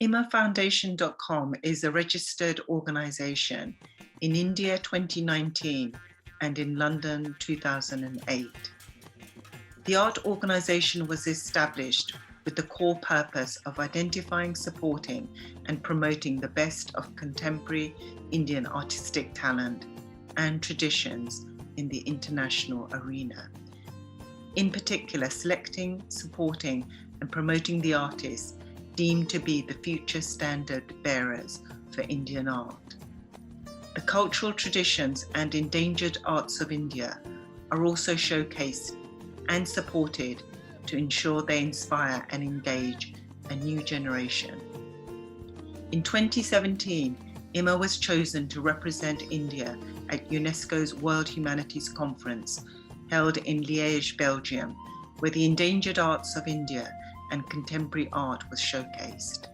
imafoundation.com is a registered organisation in India 2019 and in London 2008. The art organisation was established with the core purpose of identifying, supporting and promoting the best of contemporary Indian artistic talent and traditions in the international arena. In particular, selecting, supporting and promoting the artists deemed to be the future standard bearers for Indian art. The cultural traditions and endangered arts of India are also showcased and supported to ensure they inspire and engage a new generation. In 2017, IMA was chosen to represent India at UNESCO's World Humanities Conference held in Liège, Belgium, where the endangered arts of India and contemporary art was showcased.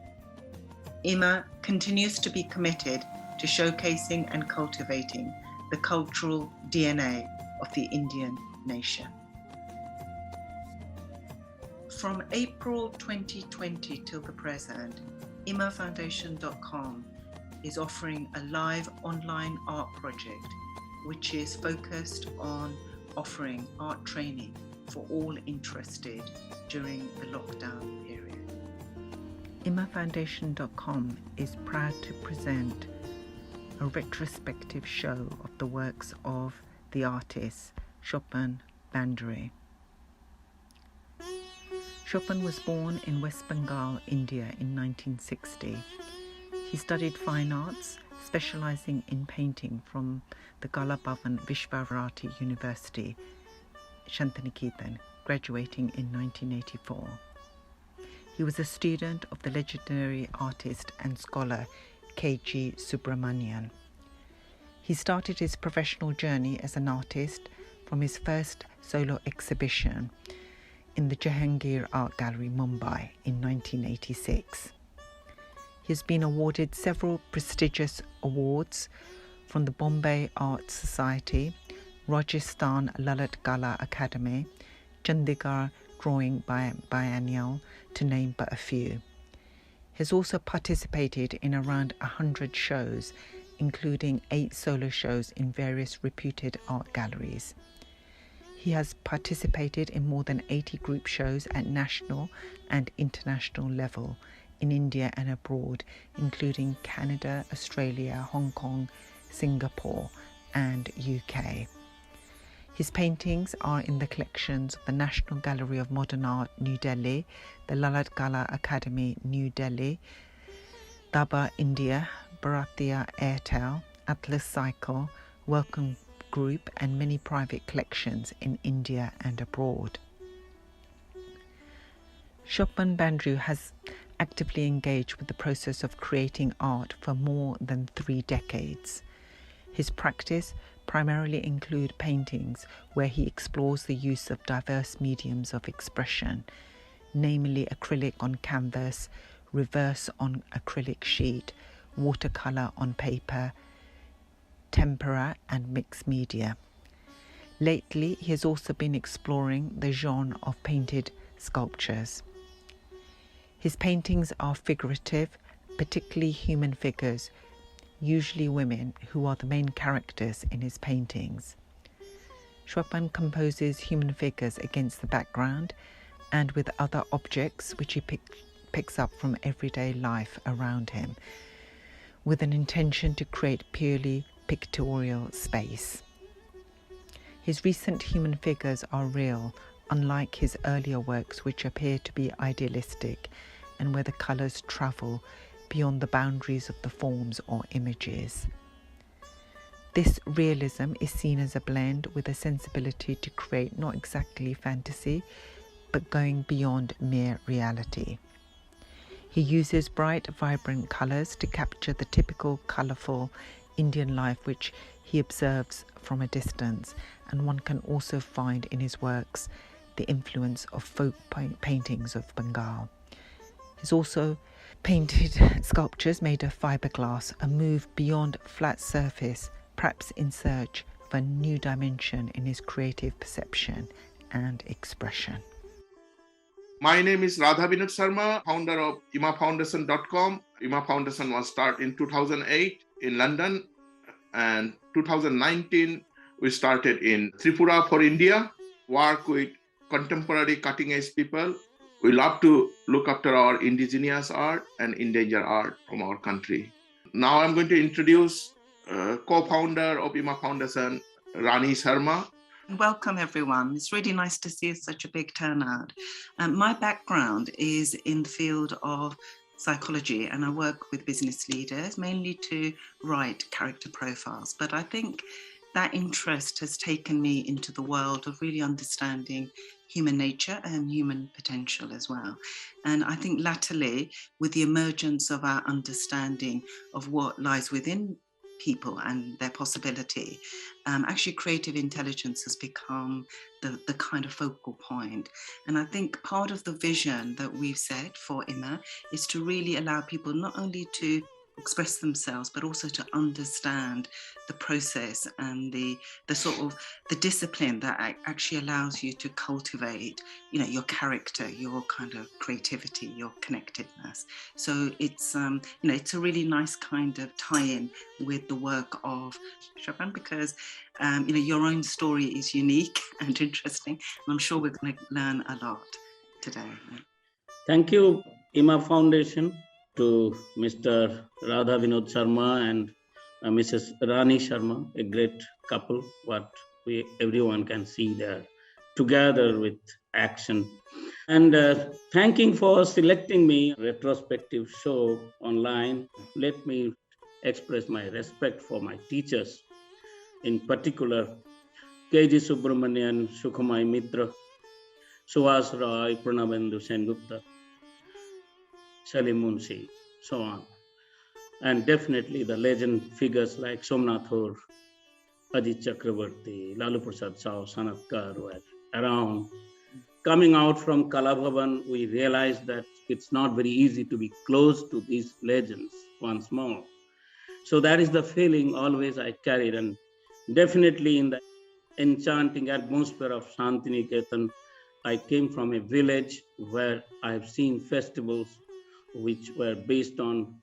IMA continues to be committed to showcasing and cultivating the cultural DNA of the Indian nation. From April 2020 till the present, imafoundation.com is offering a live online art project which is focused on offering art training for all interested during the lockdown period. imafoundation.com is proud to present a retrospective show of the works of the artist Swapan Bhandary. Swapan was born in West Bengal, India in 1960. He studied fine arts, specializing in painting from the Kala Bhavan Vishvarati University, Shantiniketan, graduating in 1984. He was a student of the legendary artist and scholar K.G. Subramanian. He started his professional journey as an artist from his first solo exhibition in the Jahangir Art Gallery, Mumbai in 1986. He has been awarded several prestigious awards from the Bombay Art Society, Rajasthan Lalit Kala Academy, Chandigarh Drawing Biennial, to name but a few. He has also participated in around 100 shows, including 8 solo shows in various reputed art galleries. He has participated in more than 80 group shows at national and international level in India and abroad, including Canada, Australia, Hong Kong, Singapore and UK. His paintings are in the collections of the National Gallery of Modern Art, New Delhi, the Lalit Kala Academy, New Delhi, Daba India, Bharatiya Airtel, Atlas Cycle, Welcome Group and many private collections in India and abroad. Swapan Bhandary has actively engaged with the process of creating art for more than 3 decades. His practice primarily includes paintings where he explores the use of diverse mediums of expression, namely acrylic on canvas, reverse on acrylic sheet, watercolor on paper, tempera and mixed media. Lately, he has also been exploring the genre of painted sculptures. His paintings are figurative, particularly human figures, usually women, who are the main characters in his paintings. Swapan composes human figures against the background and with other objects which he picks up from everyday life around him, with an intention to create purely pictorial space. His recent human figures are real, unlike his earlier works which appear to be idealistic and where the colours travel beyond the boundaries of the forms or images. This realism is seen as a blend with a sensibility to create not exactly fantasy, but going beyond mere reality. He uses bright, vibrant colours to capture the typical colourful Indian life which he observes from a distance, and one can also find in his works the influence of folk paintings of Bengal. He's also painted sculptures made of fiberglass, a move beyond flat surface, perhaps in search of a new dimension in his creative perception and expression. My name is Radha Binod Sharma, founder of imafoundation.com. Ima Foundation was started in 2008 in London, and 2019 we started in Tripura for India, work with contemporary cutting-edge people. We love to look after our indigenous art and endangered art from our country. Now I'm going to introduce co-founder of Ima Foundation, Rani Sharma. Welcome, everyone. It's really nice to see such a big turnout. My background is in the field of psychology, and I work with business leaders, mainly to write character profiles. But I think that interest has taken me into the world of really understanding human nature and human potential as well. And I think latterly, with the emergence of our understanding of what lies within people and their possibility, actually creative intelligence has become the kind of focal point. And I think part of the vision that we've set for IMA is to really allow people not only to express themselves, but also to understand the process and the sort of the discipline that actually allows you to cultivate, your character, your kind of creativity, your connectedness. So it's, it's a really nice kind of tie-in with the work of Chopin, because your own story is unique and interesting, and I'm sure we're going to learn a lot today. Thank you, IMA Foundation, to Mr. Radha Binod Sharma and Mrs. Rani Sharma, a great couple, what everyone can see there, together with action. And thanking for selecting me, retrospective show online. Let me express my respect for my teachers, in particular, K.G. Subramanian, Sukhmai Mitra, Suhas Roy, Pranabendu Sengupta, Salim Munshi, so on. And definitely the legend figures like Somnath Hor, Ajit Chakravarti, Lalu Prasad Sao, Sanatkar were around. Coming out from Kalabhavan, we realized that it's not very easy to be close to these legends once more. So that is the feeling always I carried, and definitely in the enchanting atmosphere of Shantiniketan, I came from a village where I've seen festivals which were based on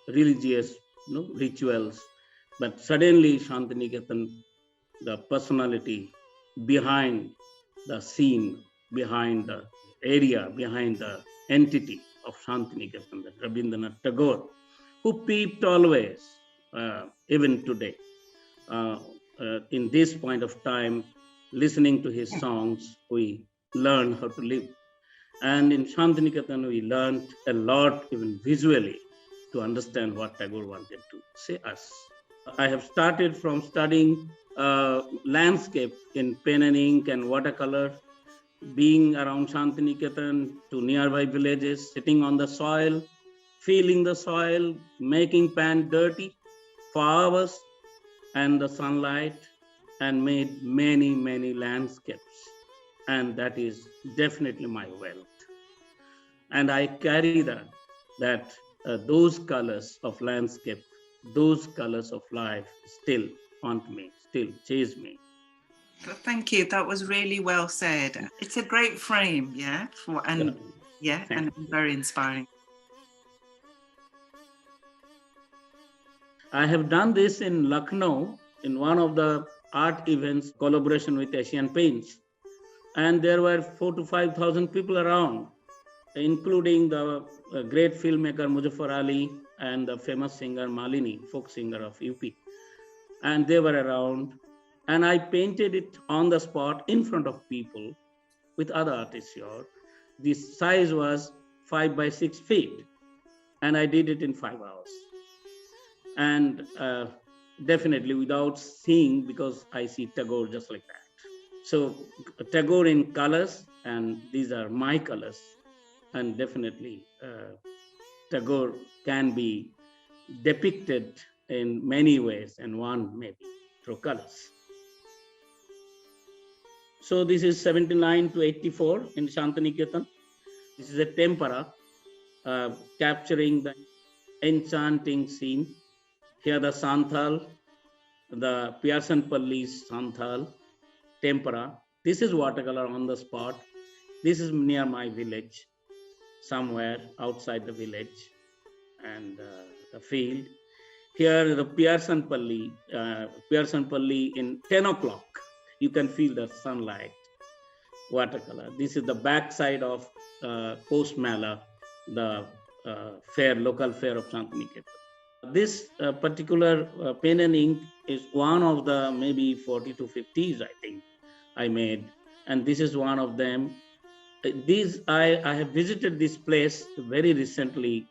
religious rituals, but suddenly Shantiniketan, the personality behind the scene, behind the area, behind the entity of Shantiniketan, that Rabindranath Tagore, who peeped always, even today. In this point of time, listening to his songs, we learn how to live. And in Shantiniketan, we learned a lot, even visually, to understand what Tagore wanted to say us. I have started from studying landscape in pen and ink and watercolor, being around Shantiniketan to nearby villages, sitting on the soil, feeling the soil, making pan dirty for hours, and the sunlight, and made many, many landscapes. And that is definitely my wealth. And I carry that those colors of landscape, those colors of life still haunt me, still chase me. Thank you. That was really well said. It's a great frame, yeah, and very inspiring. I have done this in Lucknow in one of the art events, collaboration with Asian Paints, and there were 4,000 to 5,000 people around, including the great filmmaker Muzaffar Ali and the famous singer Malini, folk singer of UP. And they were around, and I painted it on the spot in front of people with other artists here. The size was 5 by 6 feet, and I did it in 5 hours. And definitely without seeing, because I see Tagore just like that. So Tagore in colors, and these are my colors. And definitely Tagore can be depicted in many ways, and one maybe through colors. So this is 79 to 84 in Shantiniketan. This is a tempera capturing the enchanting scene. Here the Santhal, the Pearson Palli's Santhal tempera. This is watercolor on the spot. This is near my village, somewhere outside the village and the field. Here, the Pearson Palli in 10 o'clock, you can feel the sunlight, watercolor. This is the back side of Post Mela, the local fair of Shantiniketan. This particular pen and ink is one of the maybe 40 to 50s, I think, I made. And this is one of them. I have visited this place very recently,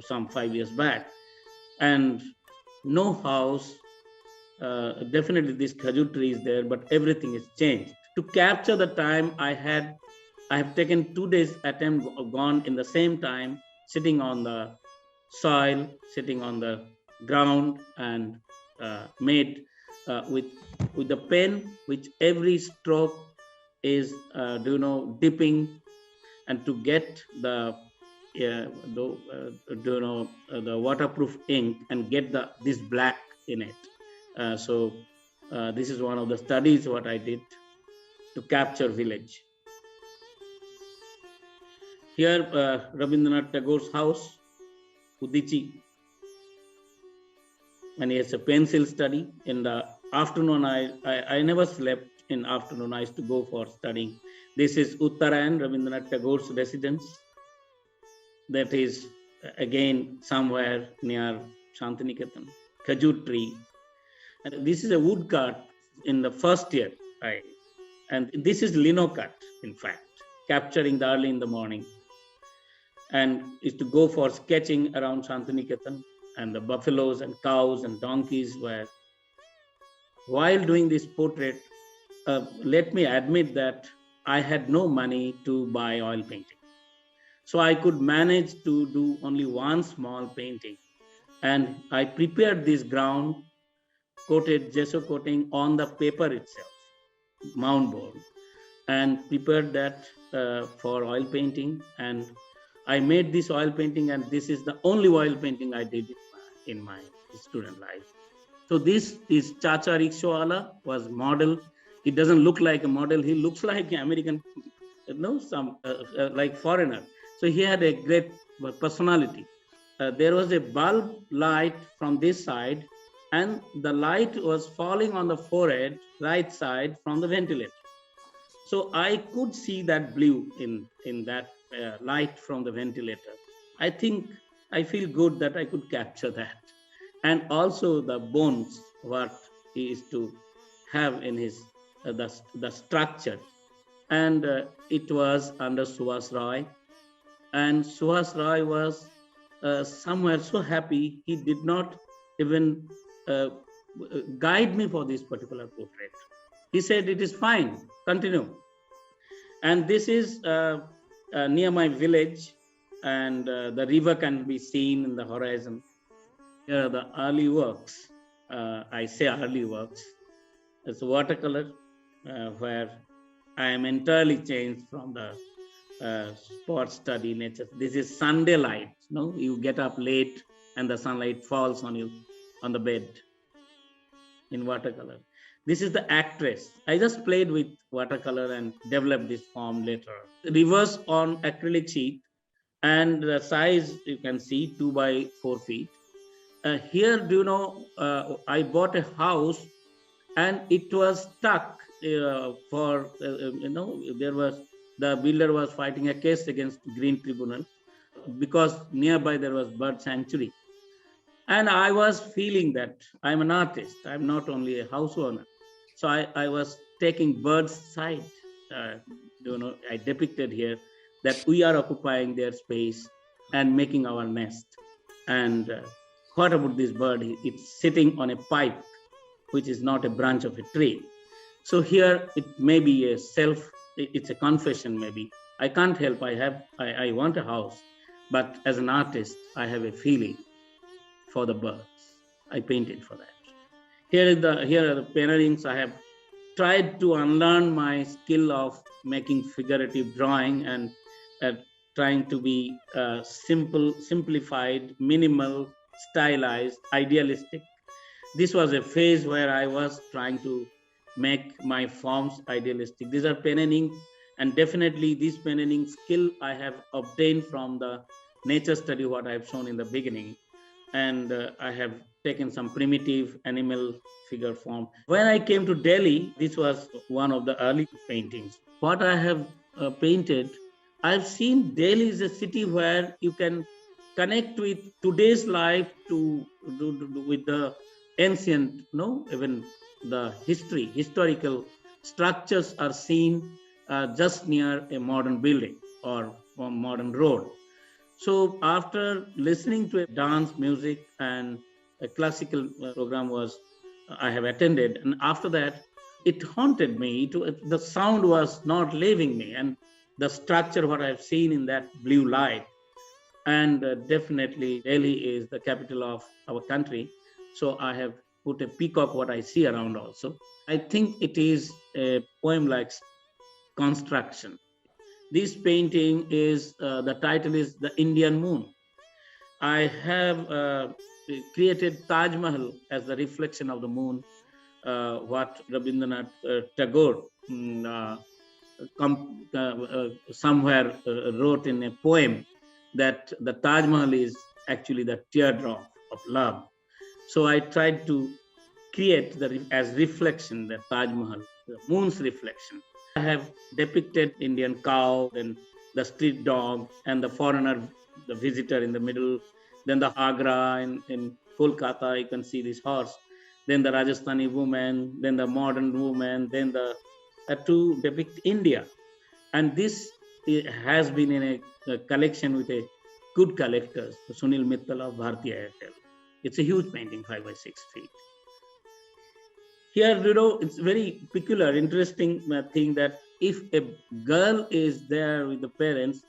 some 5 years back, and no house, definitely this khajur tree is there, but everything is changed. To capture the time I have taken 2 days attempt, gone in the same time, sitting on the soil, sitting on the ground, and made with the pen, which every stroke is dipping, and to get the waterproof ink and get this black in it. So this is one of the studies what I did to capture village. Here, Rabindranath Tagore's house, Udichi, and he has a pencil study. In the afternoon, I never slept in afternoon. I used to go for studying. This is Uttarayan, Rabindranath Tagore's residence. That is again somewhere near Shantiniketan, khajur tree. And this is a woodcut in the first year, and this is lino cut, in fact, capturing the early in the morning. And is to go for sketching around Shantiniketan, and the buffaloes and cows and donkeys were. While doing this portrait, let me admit that I had no money to buy oil painting. So I could manage to do only one small painting. And I prepared this ground, coated gesso coating on the paper itself, mound board, and prepared that for oil painting. And I made this oil painting, and this is the only oil painting I did in my student life. So this is Chacha Rickshawala, was model. He doesn't look like a model. He looks like an American, like foreigner. So he had a great personality. There was a bulb light from this side, and the light was falling on the forehead, right side from the ventilator. So I could see that blue in that light from the ventilator. I feel good that I could capture that. And also the bones, what he is to have in his, the structure. And it was under Suhas Roy. And Suhas Roy was somewhere so happy, he did not even guide me for this particular portrait. He said, it is fine, continue. And this is near my village, and the river can be seen in the horizon. Here are the early works. I say early works. It's watercolor, where I am entirely changed from the sport study nature. This is Sunday light. You get up late and the sunlight falls on you on the bed in watercolor. This is the actress. I just played with watercolor and developed this form later. Reverse on acrylic sheet, and the size you can see 2 by 4 feet. Here, I bought a house, and it was stuck there was, the builder was fighting a case against Green Tribunal because nearby there was bird sanctuary. And I was feeling that I'm an artist. I'm not only a house owner. So I was taking birds' side. I depicted here that we are occupying their space and making our nest. And what about this bird? It's sitting on a pipe, which is not a branch of a tree. So here it may be it's a confession maybe. I can't help, I want a house, but as an artist, I have a feeling for the birds. I painted for that. Here are the paintings. I have tried to unlearn my skill of making figurative drawing and trying to be simplified, minimal, stylized, idealistic. This was a phase where I was trying to make my forms idealistic. These are pen and ink, And definitely this painting skill I have obtained from the nature study, what I have shown in the beginning. And I have taken some primitive animal figure form. When I came to Delhi, this was one of the early paintings. What I have painted, I've seen Delhi is a city where you can connect with today's life with the ancient, even the historical structures are seen just near a modern building or a modern road. So after listening to a dance, music, and a classical program I have attended, and after that, it haunted me. The sound was not leaving me, and the structure what I've seen in that blue light, and definitely Delhi is the capital of our country. So I have put a peacock what I see around also. I think it is a poem like construction. This painting is, the title is The Indian Moon. I have created Taj Mahal as the reflection of the moon, what Rabindranath Tagore somewhere wrote in a poem, that the Taj Mahal is actually the teardrop of love. So I tried to create as reflection the Taj Mahal, the moon's reflection. I have depicted Indian cow and the street dog and the foreigner, the visitor in the middle. Then the Agra in Kolkata, you can see this horse. Then the Rajasthani woman, then the modern woman, then to depict India. And this has been in a collection with a good collector, Sunil Mittal of Bharti Airtel. It's a huge painting, 5 by 6 feet. Here, it's very peculiar, interesting thing that if a girl is there with the parents,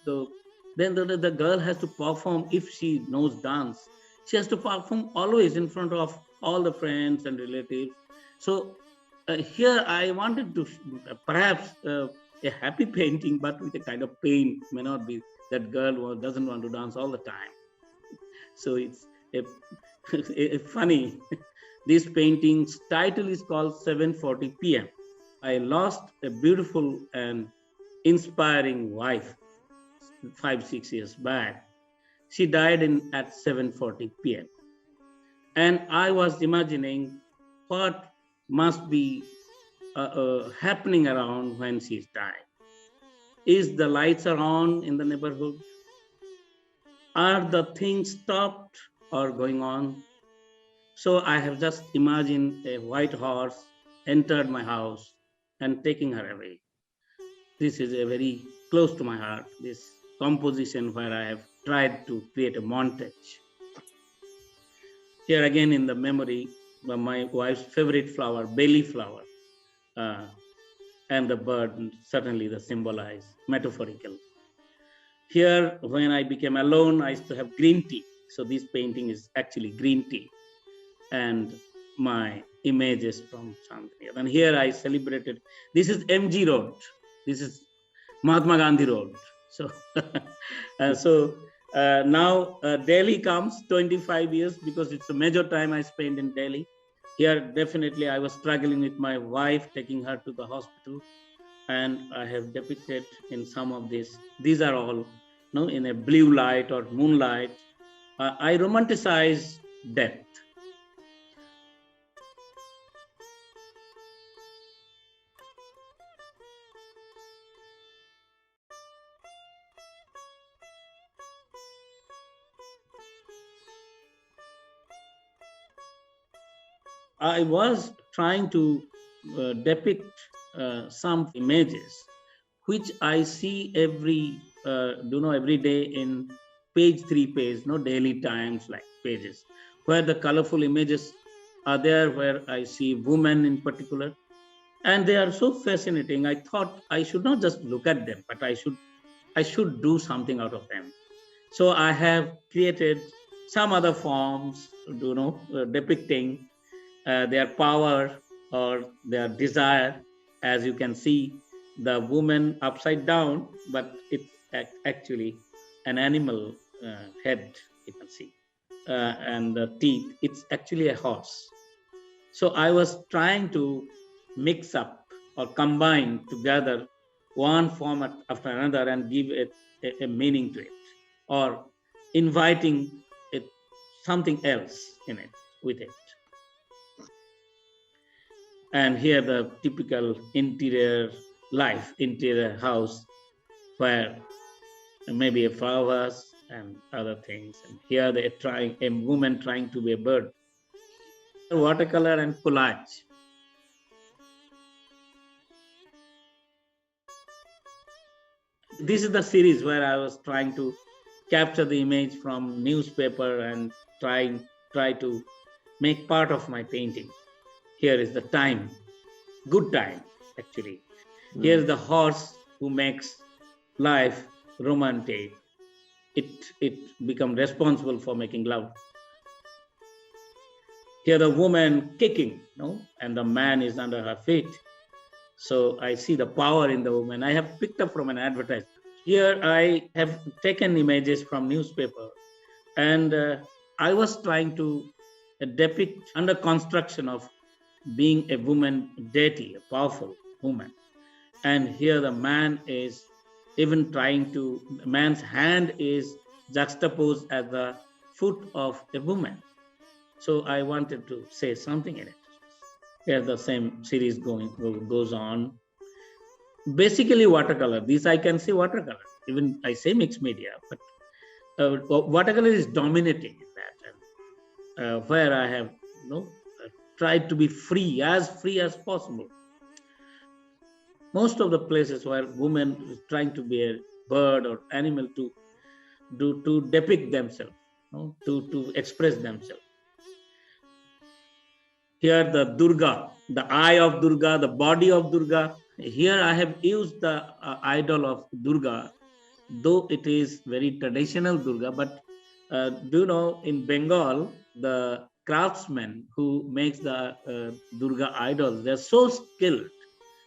then the girl has to perform. If she knows dance, she has to perform always in front of all the friends and relatives. So here I wanted to perhaps a happy painting, but with a kind of pain. May not be that girl doesn't want to dance all the time. So it's a funny. This painting's title is called 7:40 p.m. I lost a beautiful and inspiring wife 5-6 years back. She died at 7:40 p.m. And I was imagining what must be happening around when she's dying. Is the lights are on in the neighborhood? Are the things stopped or going on? So I have just imagined a white horse entered my house and taking her away. This is a very close to my heart, this composition where I have tried to create a montage. Here again in the memory, my wife's favorite flower, belly flower, and the bird, certainly the symbolize, metaphorical. Here, when I became alone, I used to have green tea. So this painting is actually green tea. And my images from Shanti. And here I celebrated, this is MG Road. This is Mahatma Gandhi Road. So, now Delhi comes 25 years because it's a major time I spent in Delhi. Here, definitely I was struggling with my wife, taking her to the hospital. And I have depicted in some of this. These are all in a blue light or moonlight. I romanticize death. I was trying to depict some images which I see every day in page 3 page, daily times like pages, where the colorful images are there, where I see women in particular, and they are so fascinating. I thought I should not just look at them, but I should do something out of them. So I have created some other forms, depicting their power or their desire. As you can see, the woman upside down, but it's actually an animal head, you can see, and the teeth, it's actually a horse. So I was trying to mix up or combine together one form after another and give it a meaning to it, or inviting it, something else in it, with it. And here the typical interior life, interior house, where maybe a flowers and other things. And here they're trying, a woman trying to be a bird. Watercolor and collage. This is the series where I was trying to capture the image from newspaper and try to make part of my painting. Here is the time, good time actually. Here's the horse who makes life romantic. It becomes responsible for making love. Here the woman kicking, and the man is under her feet. So I see the power in the woman. I have picked up from an advertisement. Here I have taken images from newspaper, and I was trying to depict under construction of being a woman deity, a powerful woman. And here the man is even trying to, the man's hand is juxtaposed at the foot of a woman. So I wanted to say something in it. Here the same series goes on. Basically watercolor. This I can say watercolor. Even I say mixed media, but watercolor is dominating in that. And where I have tried to be free as possible. Most of the places where women is trying to be a bird or animal to depict themselves, to express themselves. Here the Durga, the eye of Durga, the body of Durga. Here I have used the idol of Durga, though it is very traditional Durga, but do you know in Bengal, the craftsmen who makes the Durga idols, they're so skilled.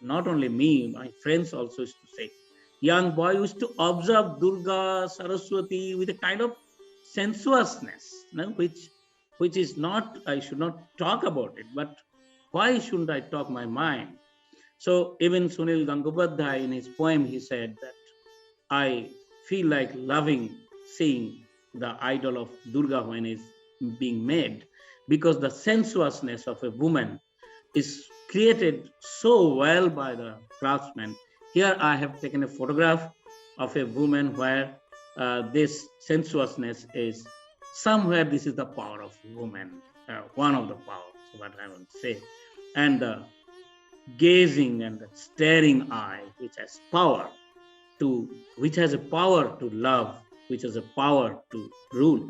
Not only me, my friends also used to say, young boy used to observe Durga, Saraswati with a kind of sensuousness, which is not, I should not talk about it, but why shouldn't I talk my mind? So even Sunil Gangobadhyay in his poem, he said that I feel like loving seeing the idol of Durga when it's being made, because the sensuousness of a woman is created so well by the craftsman. Here I have taken a photograph of a woman where this sensuousness is somewhere. This is the power of woman, one of the powers, what I will say. And the gazing and the staring eye, which has power which has a power to love, which has a power to rule,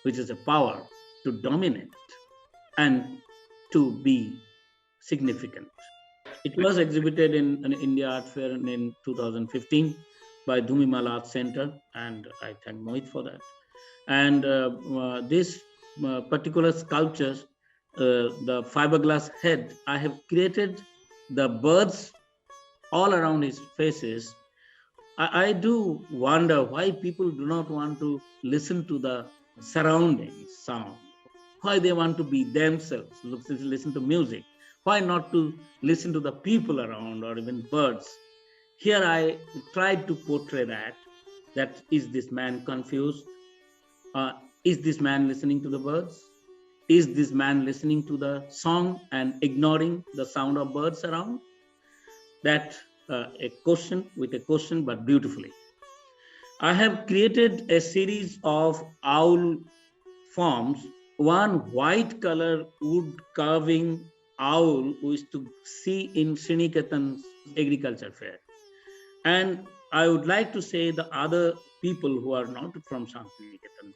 which has a power to dominate and to be significant. It was exhibited in an India Art Fair in 2015 by Dhumimal Art Center, and I thank Mohit for that. And this particular sculptures, the fiberglass head, I have created the birds all around his faces. I do wonder why people do not want to listen to the surroundings sound, why they want to be themselves, listen to music, why not to listen to the people around or even birds. Here I tried to portray that is this man confused? Is this man listening to the birds? Is this man listening to the song and ignoring the sound of birds around? That a question with a question, but beautifully. I have created a series of owl forms, one white color wood carving owl we used to see in Sriniketan's agriculture fair. And I would like to say the other people who are not from Shantiniketan,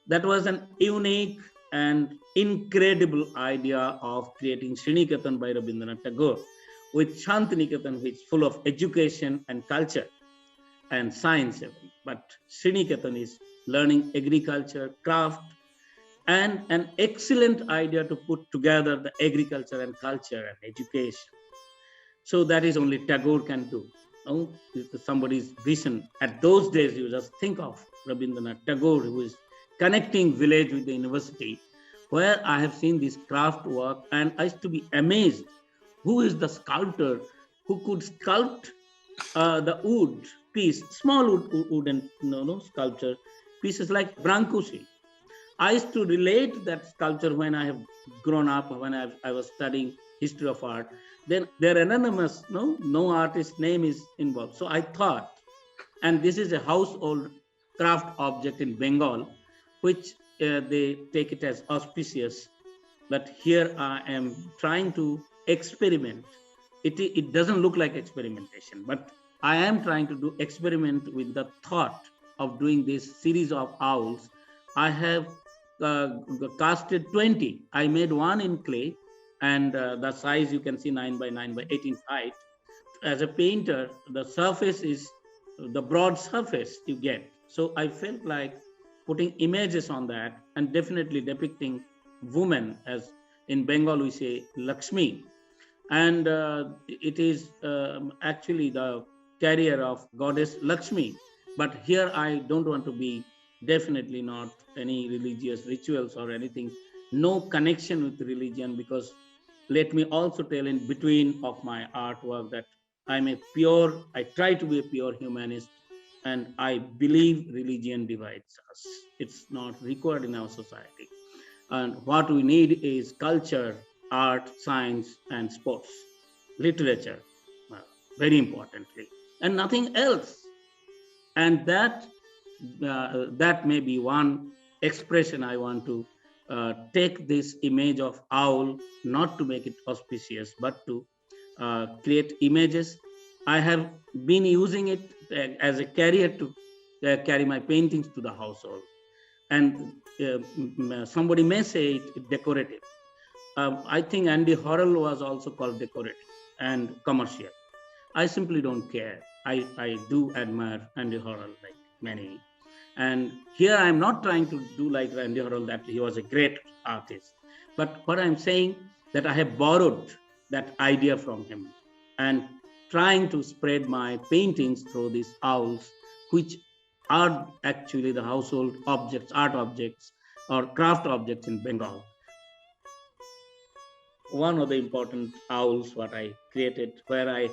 that was an unique and incredible idea of creating Sriniketan by Rabindranath Tagore, with Shantiniketan, which is full of education and culture and science. But Sriniketan is learning agriculture, craft, and an excellent idea to put together the agriculture and culture and education. So that is only Tagore can do. Somebody's vision. At those days, you just think of Rabindranath Tagore, who is connecting village with the university, where I have seen this craft work, and I used to be amazed. Who is the sculptor who could sculpt the wood piece, small wooden sculpture pieces like Brancusi. I used to relate that sculpture when I have grown up, when I was studying history of art. Then they're anonymous, no artist name is involved. So I thought, and this is a household craft object in Bengal, which they take it as auspicious. But here I am trying to experiment. It doesn't look like experimentation, but I am trying to do experiment with the thought of doing this series of owls. I have casted 20. I made one in clay, and the size you can see 9 by 9 by 18 height. As a painter, the surface is the broad surface you get. So I felt like putting images on that and definitely depicting woman, as in Bengal we say Lakshmi, and it is actually the carrier of goddess Lakshmi. But here I don't want to be, definitely not any religious rituals or anything, no connection with religion, because let me also tell in between of my artwork that I try to be a pure humanist, and I believe religion divides us. It's not required in our society. And what we need is culture, art, science, and sports, literature, very importantly, and nothing else. And that may be one expression I want to take this image of owl, not to make it auspicious, but to create images. I have been using it as a carrier to carry my paintings to the household. And somebody may say it decorative. I think Andy Horrell was also called decorative and commercial. I simply don't care. I do admire Andy Horrell like many. And here I'm not trying to do like Andy Horrell, that he was a great artist. But what I'm saying, that I have borrowed that idea from him and trying to spread my paintings through these owls, which are actually the household objects, art objects, or craft objects in Bengal. One of the important owls what I created, where I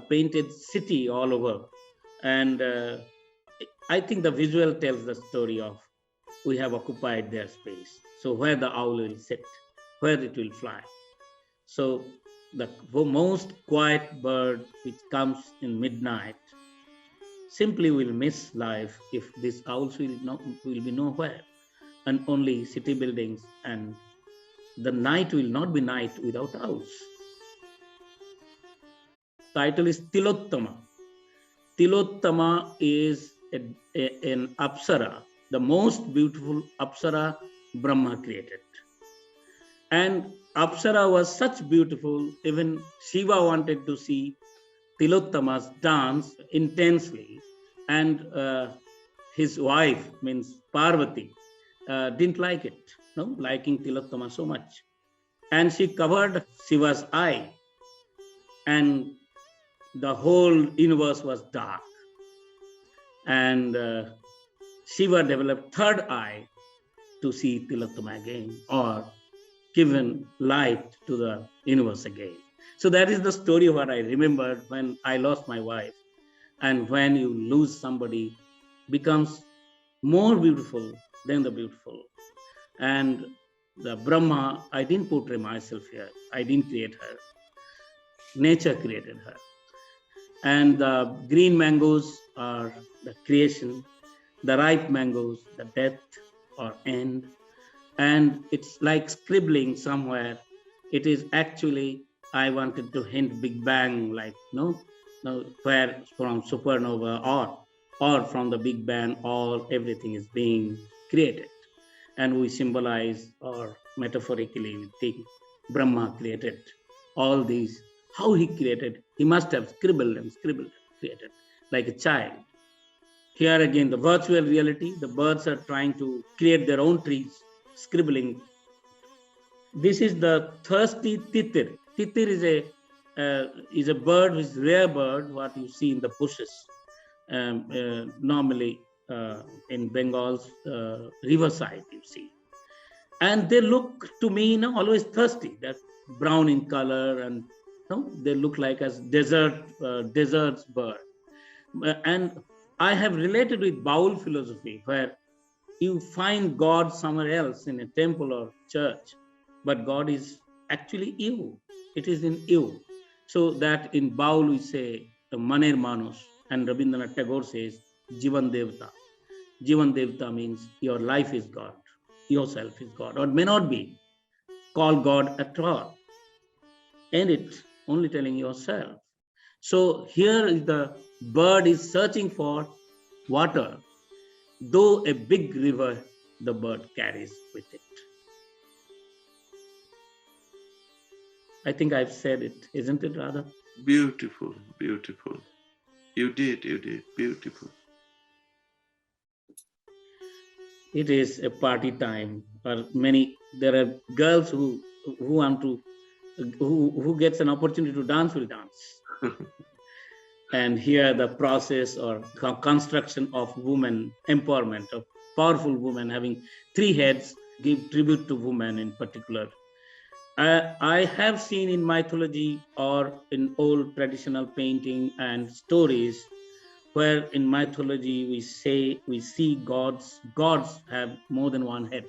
painted city all over, and I think the visual tells the story of we have occupied their space. So where the owl will sit, where it will fly. So the most quiet bird which comes in midnight simply will miss life if these owls will be nowhere, and only city buildings, and the night will not be night without owls. Title is Tilottama. Tilottama is an Apsara, the most beautiful Apsara Brahma created. And Apsara was such beautiful, even Shiva wanted to see Tilottama's dance intensely, and his wife, means Parvati, didn't like it, liking Tilottama so much. And she covered Shiva's eye, and the whole universe was dark. And Shiva developed third eye to see Tilottama again, or given light to the universe again. So that is the story what I remembered when I lost my wife. And when you lose somebody, becomes more beautiful than the beautiful. And the Brahma, I didn't portray myself here. I didn't create her. Nature created her. And the green mangoes are the creation, the ripe mangoes, the death or end. And it's like scribbling somewhere. It is actually, I wanted to hint Big Bang, like, where from supernova or from the Big Bang, everything is being created. And we symbolize, or metaphorically we think, Brahma created all these. How he created? He must have scribbled and created like a child. Here again, the virtual reality, the birds are trying to create their own trees, scribbling. This is the thirsty titir. Titir is a bird, which is a rare bird, what you see in the bushes. Normally in Bengal's riverside, you see. And they look to me always thirsty. They're brown in color, and No, they look like as deserts bird. And I have related with Baul philosophy, where you find God somewhere else in a temple or church, but God is actually you. It is in you. So that in Baul we say Maner Manus, and Rabindranath Tagore says Jivan Devta. Jivan Devta means your life is God, yourself is God, or may not be called God at all. And it only telling yourself. So here is the bird is searching for water, though a big river the bird carries with it. I think I've said it, isn't it, Radha? Beautiful, beautiful. You did, beautiful. It is a party time. There are girls who want to, who gets an opportunity to dance will dance. And here the process or construction of women empowerment, of powerful women having 3 heads, give tribute to women in particular. I have seen in mythology or in old traditional painting and stories where in mythology we see gods have more than 1 head.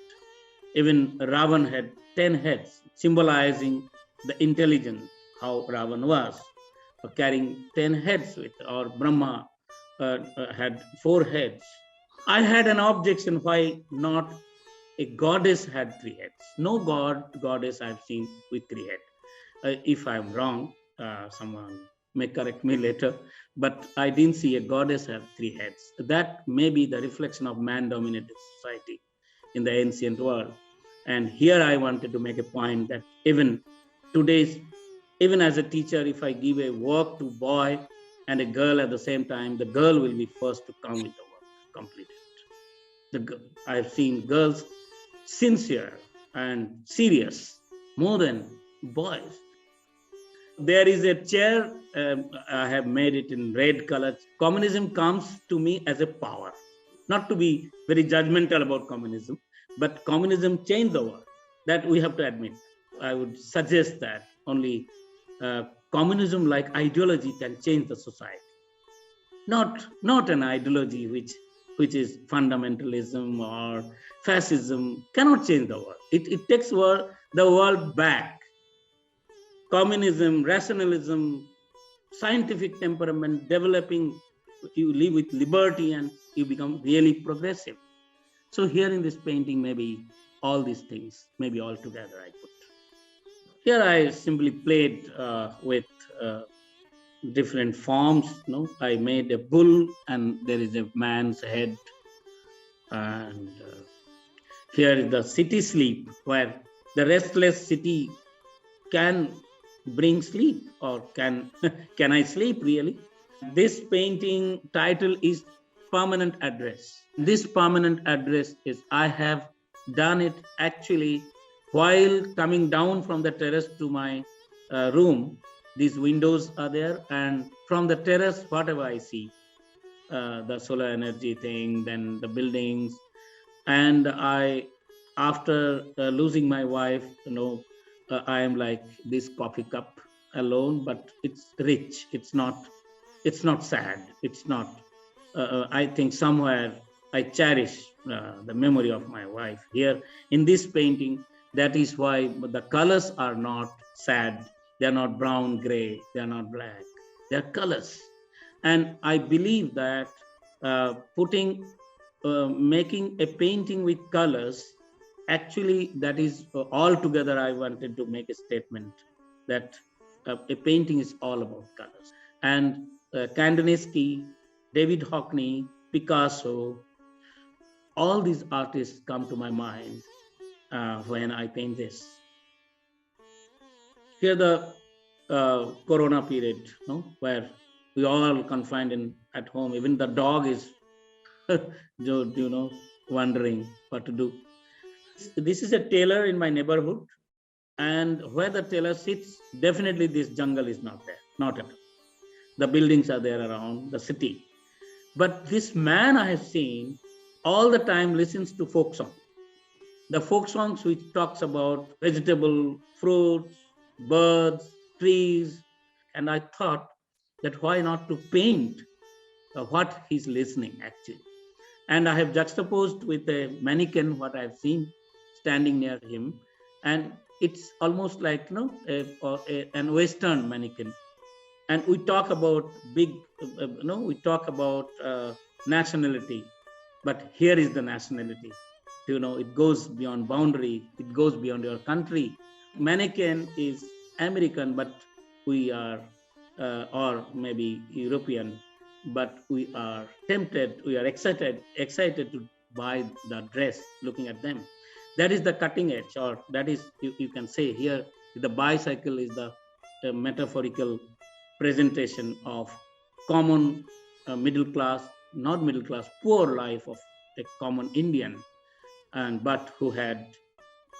Even Ravan had 10 heads, symbolizing the intelligence, how Ravan was, carrying 10 heads with, or Brahma had 4 heads. I had an objection why not a goddess had 3 heads. No goddess I've seen with 3 heads. If I'm wrong, someone may correct me later, but I didn't see a goddess have 3 heads. That may be the reflection of man-dominated society in the ancient world. And here I wanted to make a point that even as a teacher, if I give a work to boy and a girl at the same time, the girl will be first to come with the work, complete it. I've seen girls sincere and serious more than boys. There is a chair, I have made it in red color. Communism comes to me as a power. Not to be very judgmental about communism, but communism changed the world. That we have to admit. I would suggest that only communism like ideology can change the society. Not an ideology which is fundamentalism or fascism cannot change the world. It takes the world back. Communism, rationalism, scientific temperament, developing, you live with liberty and you become really progressive. So here in this painting, maybe all these things, maybe all together I put. Here I simply played with different forms. I made a bull and there is a man's head. And here is the city sleep, where the restless city can bring sleep, or can I sleep really? This painting title is Permanent Address. This permanent address is, I have done it actually while coming down from the terrace to my room. These windows are there, and from the terrace, whatever I see, the solar energy thing, then the buildings, and after losing my wife, I am like this coffee cup alone, but it's rich. It's not sad. It's not. I think somewhere I cherish the memory of my wife. Here in this painting, that is why the colors are not sad. They are not brown, gray. They are not black. They are colors. And I believe that making a painting with colors, actually, that is altogether I wanted to make a statement that a painting is all about colors. And Kandinsky, David Hockney, Picasso, all these artists come to my mind when I paint this. Here the Corona period, where we all confined at home. Even the dog is, wondering what to do. This is a tailor in my neighborhood, and where the tailor sits, definitely this jungle is not there, not at all. The buildings are there around the city. But this man I have seen all the time listens to folk songs. The folk songs which talks about vegetable, fruits, birds, trees, And I thought that why not to paint what he's listening actually. And I have juxtaposed with a mannequin what I've seen standing near him, and it's almost like an Western mannequin. And we talk about we talk about nationality, but here is the nationality. It goes beyond boundary. It goes beyond your country. Mannequin is American, but we are, or maybe European, but we are tempted, we are excited to buy the dress looking at them. That is the cutting edge, or that is, you can say here, the bicycle is the metaphorical presentation of common middle class, not middle class, poor life of a common Indian, but who had.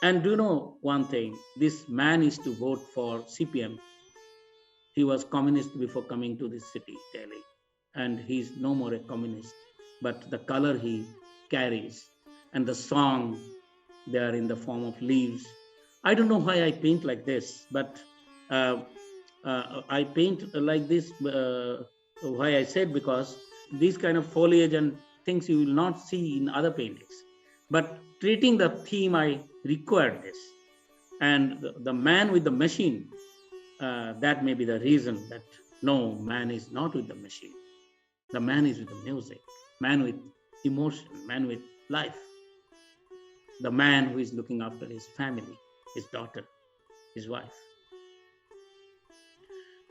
And do you know one thing? This man is to vote for CPM. He was communist before coming to this city, Delhi, and he's no more a communist. But the color he carries and the song, they are in the form of leaves. I don't know why I paint like this, but I paint like this. Why I said, because these kind of foliage and things you will not see in other paintings. But treating the theme, I required this. And the man with the machine, that may be the reason that no, man is not with the machine. The man is with the music, man with emotion, man with life. The man who is looking after his family, his daughter, his wife.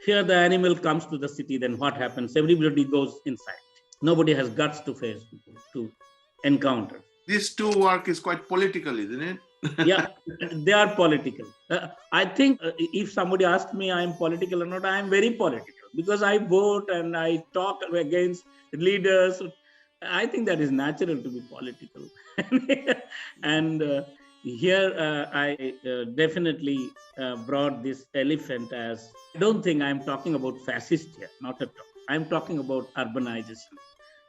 Here the animal comes to the city, then what happens? Everybody goes inside. Nobody has guts to face, to encounter. These two work is quite political, isn't it? Yeah, they are political. I think if somebody asks me I am political or not, I am very political, because I vote and I talk against leaders. I think that is natural to be political. And here I definitely brought this elephant as, I don't think I'm talking about fascist here, not at all. I'm talking about urbanization.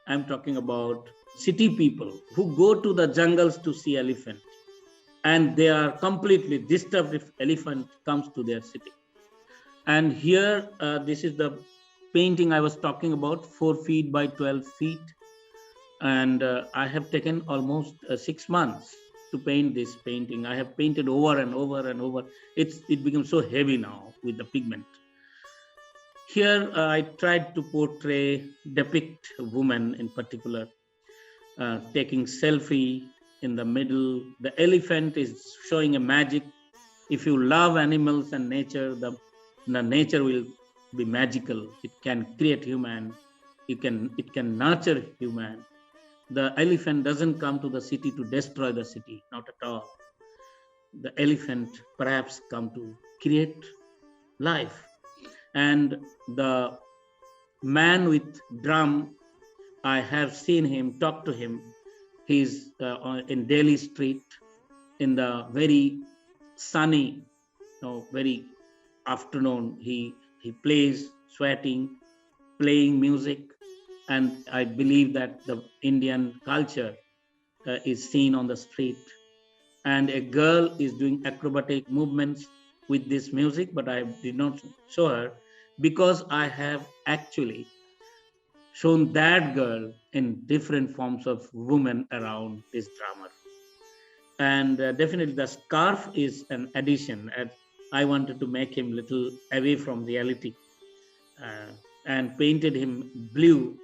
I'm talking about city people who go to the jungles to see elephant, and they are completely disturbed if elephant comes to their city. And here, this is the painting I was talking about, 4 feet by 12 feet. And I have taken almost 6 months to paint this painting. I have painted over and over and over. It becomes so heavy now with the pigment. Here, I tried to depict a woman in particular, taking selfie in the middle. The elephant is showing a magic. If you love animals and nature, the nature will be magical. It can create human. It can nurture human. The elephant doesn't come to the city to destroy the city, not at all. The elephant perhaps come to create life. And the man with drum, I have seen him, talk to him. He's in Delhi street in the very sunny, very afternoon. He plays, sweating, playing music. And I believe that the Indian culture is seen on the street. And a girl is doing acrobatic movements with this music, but I did not show her, because I have actually shown that girl in different forms of women around this drummer. And definitely the scarf is an addition. And I wanted to make him little away from reality, and painted him blue,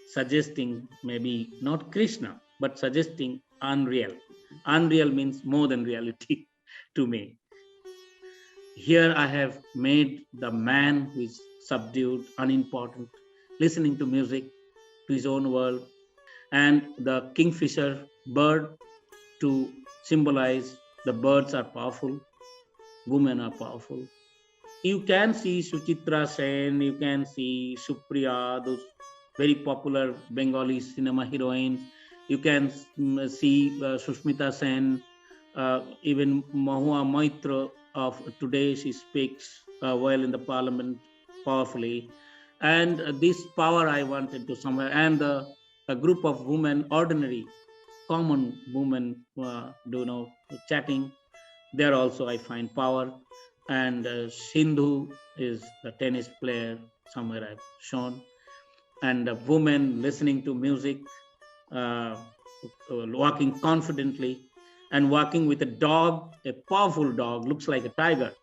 suggesting maybe not Krishna, but suggesting unreal. Unreal means more than reality to me. Here I have made the man who is subdued, unimportant, listening to music, to his own world, and the kingfisher bird to symbolize the birds are powerful, women are powerful. You can see Suchitra Sen, you can see Supriya, those very popular Bengali cinema heroines. You can see Sushmita Sen, even Mahua Maitra of today, she speaks well in the parliament powerfully. And this power I wanted to somewhere, and a group of women, ordinary, common women, chatting, there also I find power. And Sindhu is the tennis player, somewhere I've shown. And a woman listening to music, walking confidently, and walking with a dog, a powerful dog, looks like a tiger.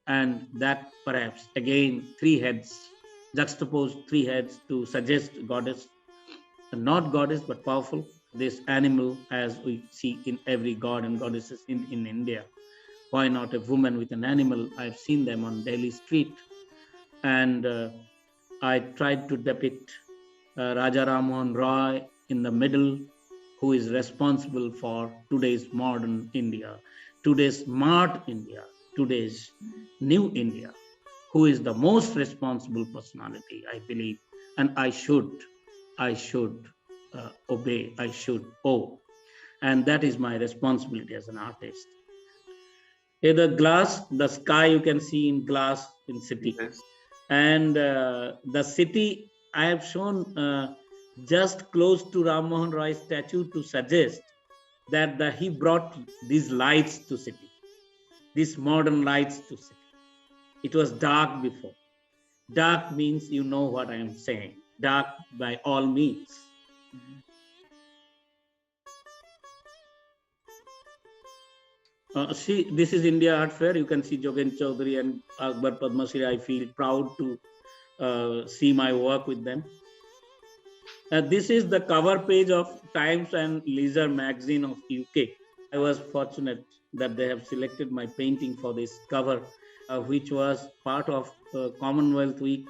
And that perhaps, again, three heads, juxtaposed three heads to suggest goddess, not goddess, but powerful. This animal, as we see in every god and goddesses in India. Why not a woman with an animal? I've seen them on Delhi street. And I tried to depict Raja Ram Mohan Roy in the middle, who is responsible for today's modern India, today's smart India, today's new India, who is the most responsible personality, I believe. And I should obey, I should owe. And that is my responsibility as an artist. The glass, the sky you can see in glass in city. Yes. And the city I have shown just close to Ram Mohan Roy's statue to suggest that he brought these lights to city, these modern lights to city. It was dark before. Dark means you know what I am saying. Dark by all means. See, this is India Art Fair. You can see Jogen Chaudhary and Akbar Padma Shri. I feel proud to see my work with them. This is the cover page of Times and Leisure magazine of UK. I was fortunate that they have selected my painting for this cover, which was part of Commonwealth Week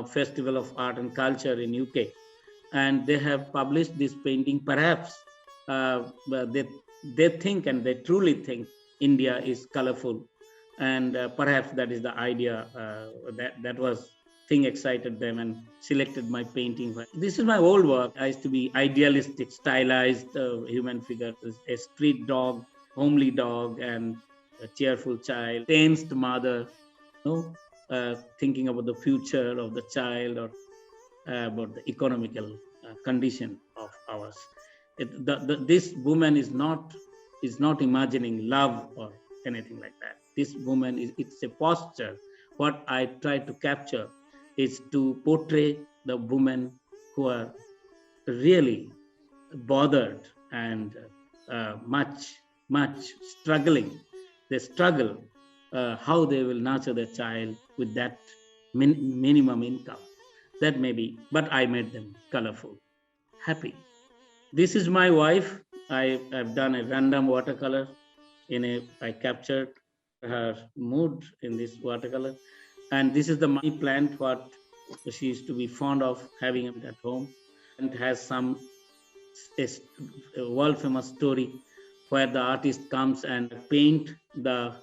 Festival of Art and Culture in UK. And they have published this painting. Perhaps they think, and they truly think, India is colorful. And perhaps that is the idea that was thing excited them and selected my painting. This is my old work. I used to be idealistic, stylized human figure, a street dog, homely dog, and a cheerful child, tensed mother, thinking about the future of the child or about the economical condition of ours. This woman is not imagining love or anything like that. This woman it's a posture. What I try to capture is to portray the women who are really bothered and much struggling. They struggle how they will nurture their child with that minimum income. That may be, but I made them colorful, happy. This is my wife. I've done a random watercolor. I captured her mood in this watercolor. And this is the money plant, what she used to be fond of having at home. And it has a world famous story where the artist comes and paint the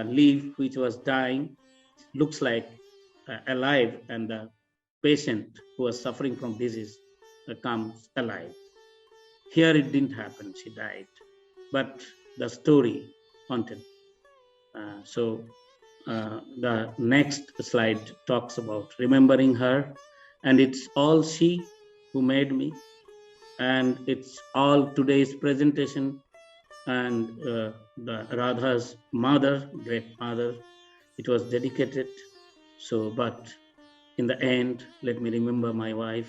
leaf which was dying, looks like alive, and the patient who was suffering from disease comes alive. Here it didn't happen, she died, but the story haunted. The next slide talks about remembering her, and it's all she who made me, and it's all today's presentation, and the Radha's mother, great mother, it was dedicated. So, but in the end, let me remember my wife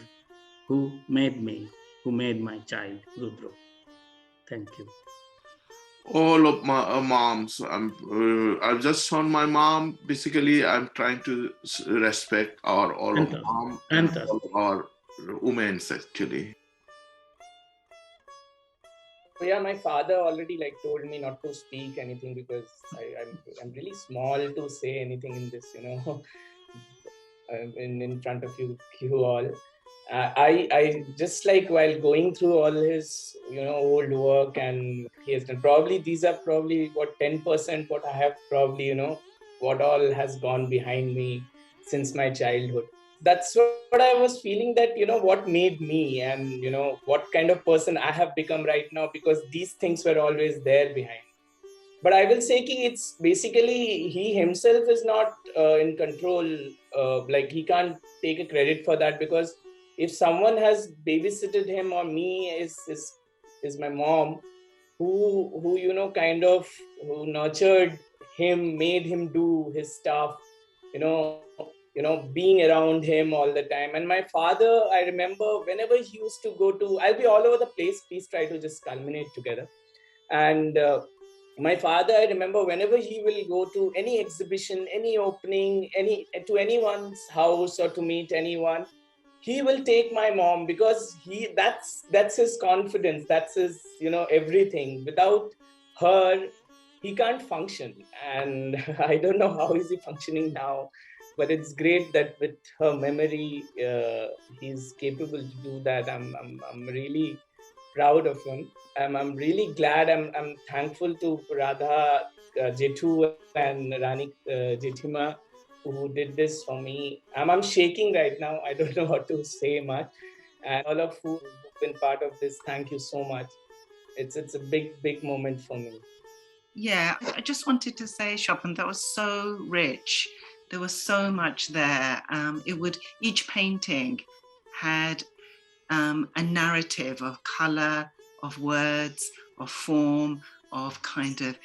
who made me, who made my child, Rudro. Thank you. All of my moms, I've just shown my mom. Basically, I'm trying to respect all of mom and all our women actually. Yeah, my father already told me not to speak anything because I'm really small to say anything in this, in front of you all. I just while going through all his old work and he has done, probably these are what 10% what I have probably what all has gone behind me since my childhood. That's what I was feeling, that what made me and what kind of person I have become right now, because these things were always there behind. But I will say it's basically he himself is not in control. He can't take a credit for that, because if someone has babysitted him or me is my mom, who who nurtured him, made him do his stuff, you know, being around him all the time. And my father, I remember whenever he used to go to, I'll be all over the place, please try to just culminate together. And my father, I remember whenever he will go to any exhibition, any opening, to anyone's house or to meet anyone, he will take my mom, because that's his confidence, that's his, everything. Without her, he can't function. And I don't know how is he functioning now, but it's great that with her memory, he's capable to do that. I'm really proud of him. I'm really glad. I'm thankful to Radha Jethu and Rani Jethima, who did this for me. I'm shaking right now. I don't know what to say much. And all of who've been part of this, thank you so much. It's a big moment for me. Yeah, I just wanted to say, Chopin, that was so rich. There was so much there. Each painting had a narrative of color, of words, of form, of kind of,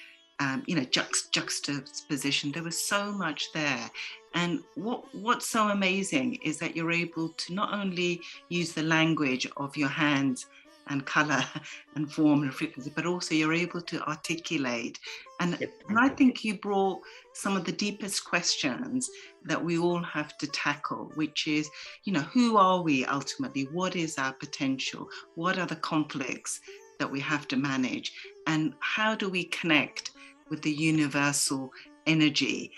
juxtaposition. There was so much there. And what's so amazing is that you're able to not only use the language of your hands and color and form and frequency, but also you're able to articulate. And I think you brought some of the deepest questions that we all have to tackle, which is, who are we ultimately? What is our potential? What are the conflicts that we have to manage? And how do we connect with the universal energy,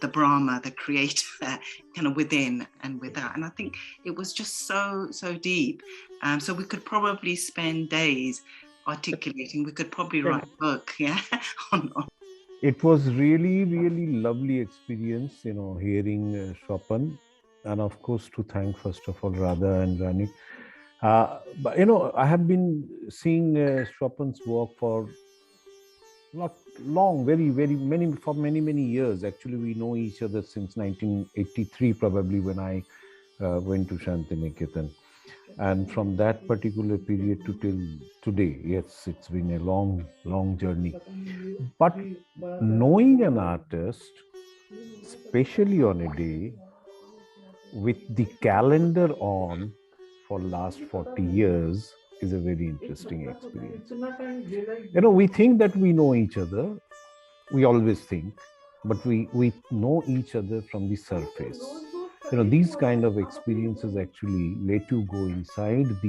the Brahma, the creator, kind of within and without? And I think it was just so deep. So we could probably spend days articulating. We could probably write a book, yeah. It was really lovely experience, hearing Chopin, and of course to thank first of all Radha and Rani. But I have been seeing Chopin's work for not long, very many years. Actually, we know each other since 1983, probably, when I went to Shantiniketan. And from that particular period to till today, yes, it's been a long journey. But knowing an artist, especially on a day, with the calendar on for last 40 years, is a very interesting experience. We think that we know each other. We always think, but we know each other from the surface. These kind of experiences actually let you go inside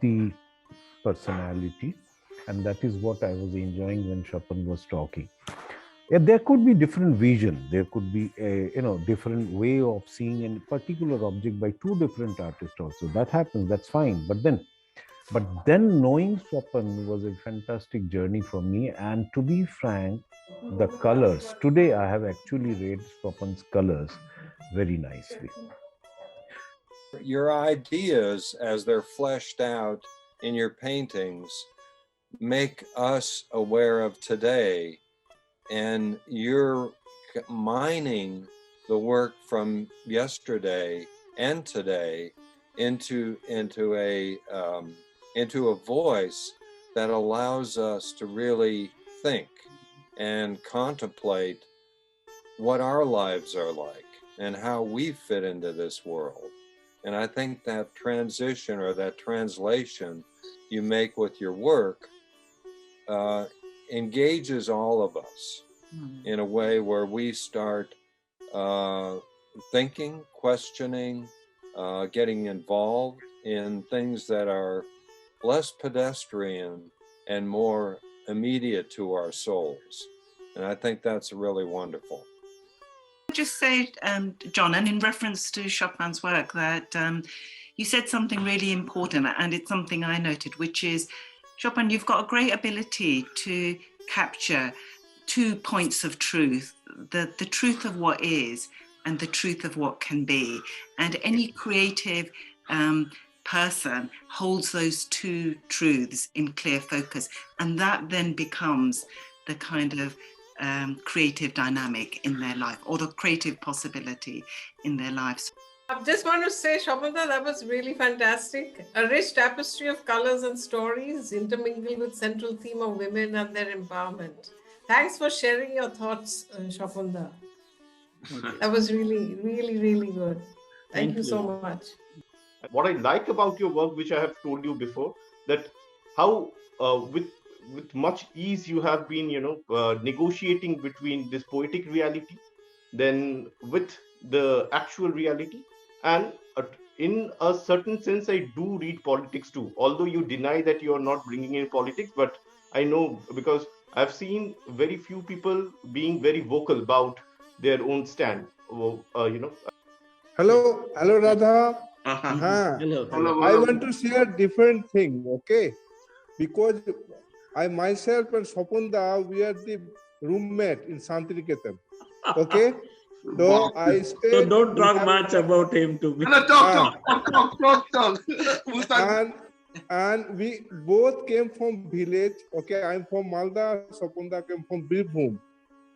the personality, and that is what I was enjoying when Chopin was talking. Yeah, there could be different vision. There could be a different way of seeing a particular object by two different artists also. That happens. That's fine. But then knowing Chopin was a fantastic journey for me. And to be frank, the colors. Today I have actually read Chopin's colors very nicely. Your ideas, as they're fleshed out in your paintings, make us aware of today, and you're mining the work from yesterday and today into a voice that allows us to really think and contemplate what our lives are like and how we fit into this world. And I think that transition or that translation you make with your work engages all of us in a way where we start thinking, questioning, getting involved in things that are less pedestrian and more immediate to our souls. And I think that's really wonderful. Just say, John, and in reference to Chopin's work, that you said something really important, and it's something I noted, which is, Chopin, you've got a great ability to capture 2 points of truth, the truth of what is and the truth of what can be. And any creative person holds those 2 truths in clear focus, and that then becomes the kind of creative dynamic in their life, or the creative possibility in their lives. I just want to say, Shobhita, that was really fantastic. A rich tapestry of colors and stories intermingled with central theme of women and their empowerment. Thanks for sharing your thoughts, Shapanda. That was really, really, really good. Thank you so much. What I like about your work, which I have told you before, that how with much ease you have been, negotiating between this poetic reality, then with the actual reality, and in a certain sense, I do read politics too. Although you deny that you are not bringing in politics, but I know because I've seen very few people being very vocal about their own stand. Hello, Radha. Hello. I want to share different thing, okay? Because I myself and Swapanda, we are the roommate in Santiniketan, okay? So I stayed. So don't talk much about him to me. No, talk. And we both came from village, okay? I'm from Malda, Swapanda came from Birbhum.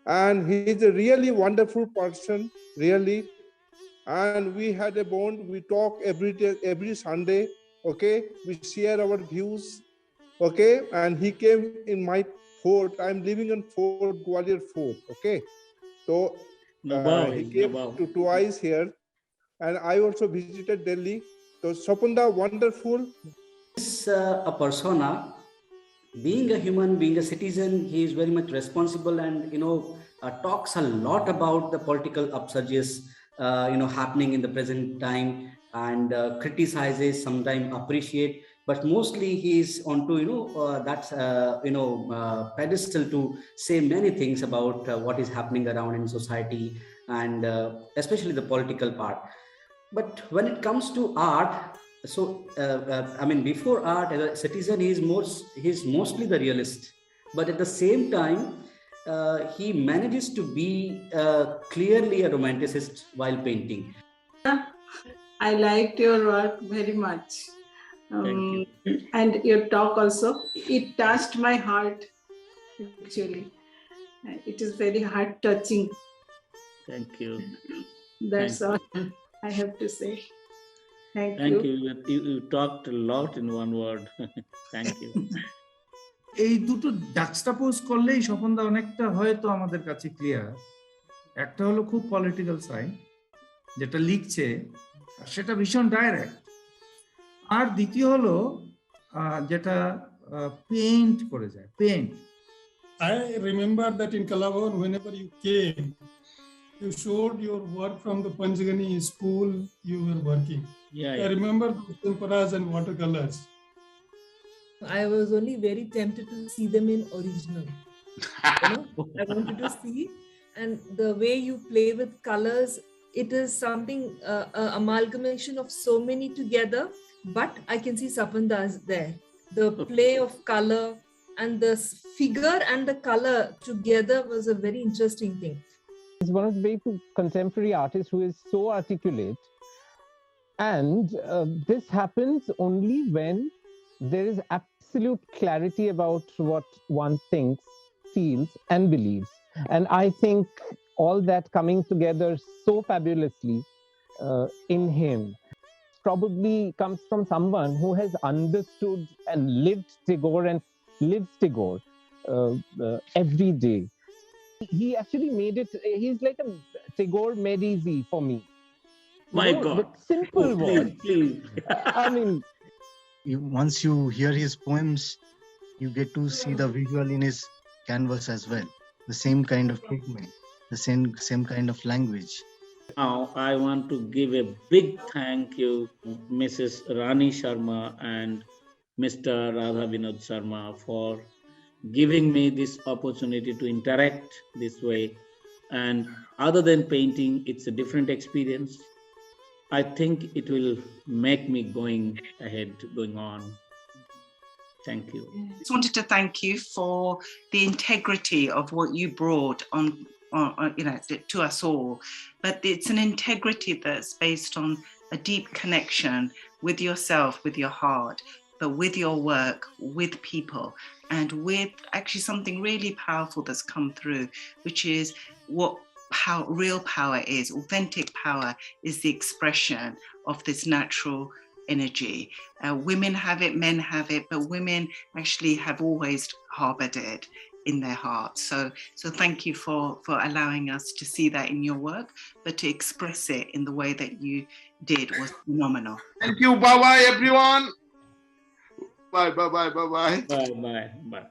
And he's a really wonderful person, really. And we had a bond. We talk every day, every Sunday. Okay, we share our views. Okay, and he came in my fort. I'm living in Fort Gwalior Fort. Okay, so he came twice here, and I also visited Delhi. So Swapanda, wonderful. Is a persona. Being a human, being a citizen, he is very much responsible, and talks a lot about the political upsurges happening in the present time, and criticizes, sometimes appreciate, but mostly he is onto pedestal to say many things about what is happening around in society, and especially the political part. But when it comes to art, so before art, as a citizen, he's mostly the realist, but at the same time he manages to be clearly a romanticist while painting. I liked your work very much. Thank you. And your talk also, it touched my heart, actually. It is very heart touching. Thank you. That's all I have to say. Thank you. You talked a lot in one word. Thank you. এই দুটো জাক্সটাপোজ করলেই স্বপনদা অনেকটা হয়তো আমাদের কাছে clear. একটা হলো খুব পলিটিক্যাল সাইড, যেটা লিখছে সেটা ভীষণ ডাইরেক্ট, আর দ্বিতীয় হলো যেটা পেইন্ট করে যায়, paint. I remember that in Kalawan, whenever you came, you showed your work from the Panchgani school you were working. I remember those temperas and watercolors. I was only very tempted to see them in original. I wanted to see, and the way you play with colors, it is something amalgamation of so many together. But I can see Swapanda's there. The play of color and the figure and the color together was a very interesting thing. He's one of the very few contemporary artists who is so articulate, and this happens only when there is absolute clarity about what one thinks, feels, and believes. And I think all that coming together so fabulously in him probably comes from someone who has understood and lived Tagore and lives Tagore every day. He actually made it, he's like a Tagore made easy for me. My God. With simple words. Please. I mean, once you hear his poems, you get to see the visual in his canvas as well. The same kind of pigment, the same kind of language. Now, I want to give a big thank you to Mrs. Rani Sharma and Mr. Radha Binod Sharma for giving me this opportunity to interact this way. And other than painting, it's a different experience. I think it will make me going on. Thank you. I just wanted to thank you for the integrity of what you brought on to us all. But it's an integrity that's based on a deep connection with yourself, with your heart, but with your work, with people, and with actually something really powerful that's come through, which is what real power is. Authentic power is the expression of this natural energy. Women have it, men have it, but women actually have always harbored it in their hearts. So thank you for allowing us to see that in your work, but to express it in the way that you did was phenomenal. Thank you. Bye-bye, everyone. Bye. Bye.